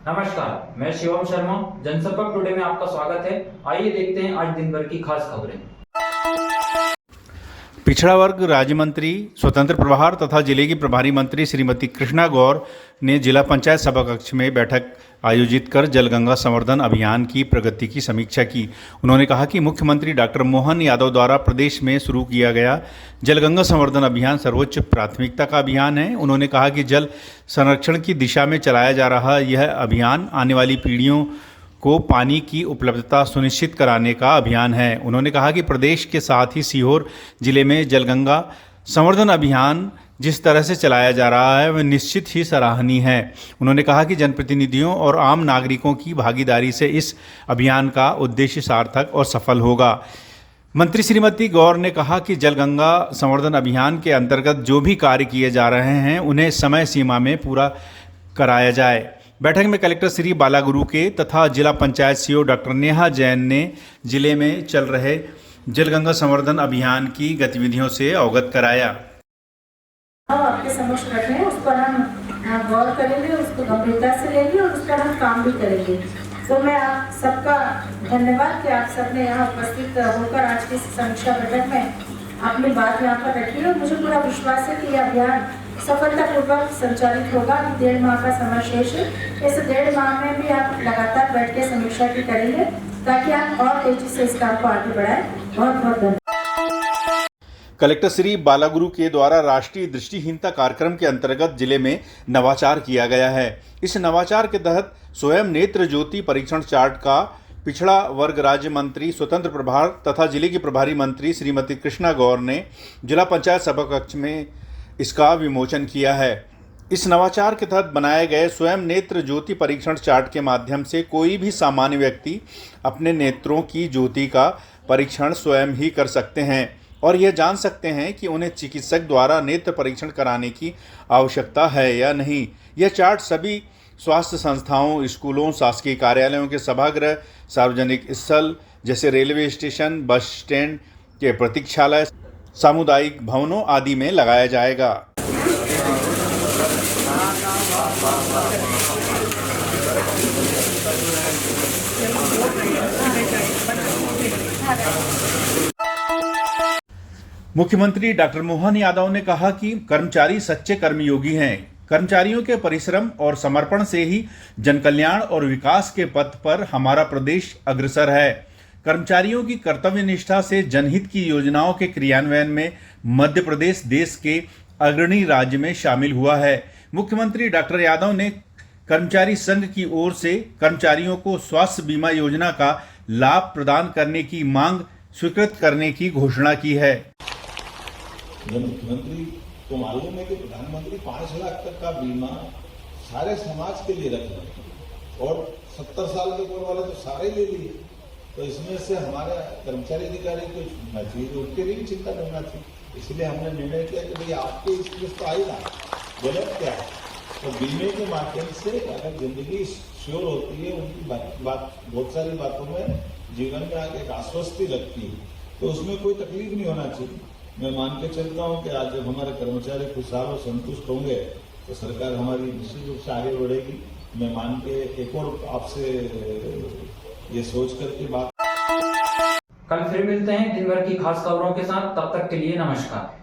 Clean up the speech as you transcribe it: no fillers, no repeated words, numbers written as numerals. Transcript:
नमस्कार, मैं शिवम शर्मा। जनसंपर्क टुडे में आपका स्वागत है। आइए देखते हैं आज दिन भर की खास खबरें। पिछड़ा वर्ग राज्य मंत्री स्वतंत्र प्रभार तथा जिले की प्रभारी मंत्री श्रीमती कृष्णा गौर ने जिला पंचायत सभाकक्ष में बैठक आयोजित कर जलगंगा संवर्धन अभियान की प्रगति की समीक्षा की। उन्होंने कहा कि मुख्यमंत्री डॉक्टर मोहन यादव द्वारा प्रदेश में शुरू किया गया जलगंगा संवर्धन अभियान सर्वोच्च प्राथमिकता का अभियान है। उन्होंने कहा कि जल संरक्षण की दिशा में चलाया जा रहा यह अभियान आने वाली पीढ़ियों को पानी की उपलब्धता सुनिश्चित कराने का अभियान है। उन्होंने कहा कि प्रदेश के साथ ही सीहोर जिले में जलगंगा संवर्धन अभियान जिस तरह से चलाया जा रहा है वह निश्चित ही सराहनीय है। उन्होंने कहा कि जनप्रतिनिधियों और आम नागरिकों की भागीदारी से इस अभियान का उद्देश्य सार्थक और सफल होगा। मंत्री श्रीमती गौर ने कहा कि जलगंगा संवर्धन अभियान के अंतर्गत जो भी कार्य किए जा रहे हैं उन्हें समय सीमा में पूरा कराया जाए। बैठक में कलेक्टर श्री बालागुरु के तथा जिला पंचायत सीईओ डॉक्टर नेहा जैन ने जिले में चल रहे जलगंगा संवर्धन अभियान की गतिविधियों से अवगत कराया। आपके समक्ष रखे हैं, उस पर हम गौर करेंगे, उसको गंभीरता से लेंगे और उस पर हम काम भी करेंगे। तो मैं आप सबका धन्यवाद कि आप सबने यहाँ उपस्थित होकर आज की समीक्षा बैठक में अपनी बात यहाँ पर रखी है। मुझे पूरा विश्वास है कि यह अभियान सफलतापूर्वक संचालित होगा। 1.5 माह का समय शेष है। इस 1.5 माह में भी आप लगातार बैठ के समीक्षा भी करेंगे ताकि आप और तेजी से इस काम को आगे बढ़ाएं। बहुत बहुत धन्यवाद। कलेक्टर श्री बालागुरु के द्वारा राष्ट्रीय दृष्टिहीनता कार्यक्रम के अंतर्गत जिले में नवाचार किया गया है। इस नवाचार के तहत स्वयं नेत्र ज्योति परीक्षण चार्ट का पिछड़ा वर्ग राज्य मंत्री स्वतंत्र प्रभार तथा जिले की प्रभारी मंत्री श्रीमती कृष्णा गौर ने जिला पंचायत सभाकक्ष में इसका विमोचन किया है। इस नवाचार के तहत बनाए गए स्वयं नेत्र ज्योति परीक्षण चार्ट के माध्यम से कोई भी सामान्य व्यक्ति अपने नेत्रों की ज्योति का परीक्षण स्वयं ही कर सकते हैं और यह जान सकते हैं कि उन्हें चिकित्सक द्वारा नेत्र परीक्षण कराने की आवश्यकता है या नहीं। यह चार्ट सभी स्वास्थ्य संस्थाओं, स्कूलों, शासकीय कार्यालयों के सभागृह, सार्वजनिक स्थल जैसे रेलवे स्टेशन, बस स्टैंड के प्रतीक्षालय, सामुदायिक भवनों आदि में लगाया जाएगा। मुख्यमंत्री डॉक्टर मोहन यादव ने कहा कि कर्मचारी सच्चे कर्मयोगी हैं। कर्मचारियों के परिश्रम और समर्पण से ही जनकल्याण और विकास के पथ पर हमारा प्रदेश अग्रसर है। कर्मचारियों की कर्तव्य निष्ठा से जनहित की योजनाओं के क्रियान्वयन में मध्य प्रदेश देश के अग्रणी राज्य में शामिल हुआ है। मुख्यमंत्री डॉक्टर यादव ने कर्मचारी संघ की ओर से कर्मचारियों को स्वास्थ्य बीमा योजना का लाभ प्रदान करने की मांग स्वीकृत करने की घोषणा की है। मुख्यमंत्री को मालूम है कि प्रधानमंत्री 5 लाख तक का बीमा सारे समाज के लिए रख रहे हैं और 70 साल के ऊपर वाले तो सारे ले लिए। तो इसमें से हमारे कर्मचारी अधिकारी को छूटना चाहिए, उनके लिए भी चिंता करना चाहिए। इसलिए हमने निर्णय किया कि भाई आपके इस तो आई ना गलत क्या है, तो बीमे के माध्यम से अगर जिंदगी श्योर होती है, उनकी बात बहुत सारी बातों में जीवन में आगे एक आश्वस्ति लगती है, तो उसमें कोई तकलीफ नहीं होना चाहिए। मैं मान के चलता हूँ कि आज जब हमारे कर्मचारी खुशहाल और संतुष्ट होंगे तो सरकार हमारी निश्चित रूप से आगे बढ़ेगी। मैं मान के एक और आपसे ये सोच करके बात। कल फिर मिलते हैं दिन भर की खास खबरों के साथ। तब तक के लिए नमस्कार।